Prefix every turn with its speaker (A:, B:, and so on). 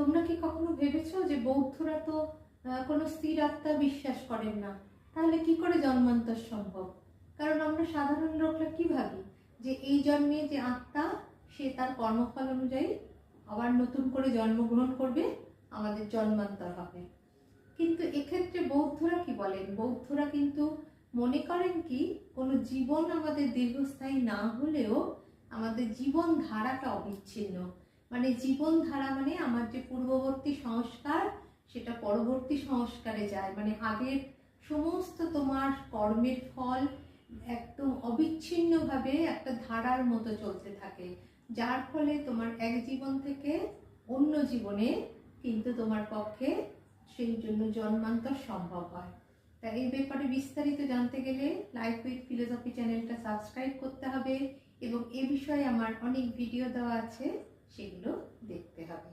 A: তোমরা কি কখনো ভেবেছো যে বৌদ্ধরা তো কোনো স্থির আত্মা বিশ্বাস করেন না, তাহলে কি করে জন্মান্তর সম্ভব? কারণ আমরা সাধারণ লোকরা কি ভাবি যে এই জন্মে যে আত্মা সে তার কর্মফল অনুযায়ী আবার নতুন করে জন্মগ্রহণ করবে, আমাদের জন্মান্তর হবে। কিন্তু এক্ষেত্রে বৌদ্ধরা কি বলেন? বৌদ্ধরা কিন্তু মনে করেন কি কোনো জীবন আমাদের দীর্ঘস্থায়ী না হলেও আমাদের জীবন ধারাটা অবিচ্ছিন্ন। মানে জীবন ধারা মানে আমার যে পূর্ববর্তী সংস্কার সেটা পরবর্তী সংস্কারে যায়, মানে আগের সমস্ত তোমার কর্মের ফল একদম অবিচ্ছিন্নভাবে একটা ধারার মতো চলতে থাকে, যার ফলে তোমার এক জীবন থেকে অন্য জীবনে কিন্তু তোমার পক্ষে সেই জন্য জন্মান্তর সম্ভব হয়। তা এই ব্যাপারে বিস্তারিত জানতে গেলে লাইফ উইথ ফিলোসফি চ্যানেলটা সাবস্ক্রাইব করতে হবে এবং এ বিষয়ে আমার অনেক ভিডিও দেওয়া আছে, সেগুলো দেখতে হবে।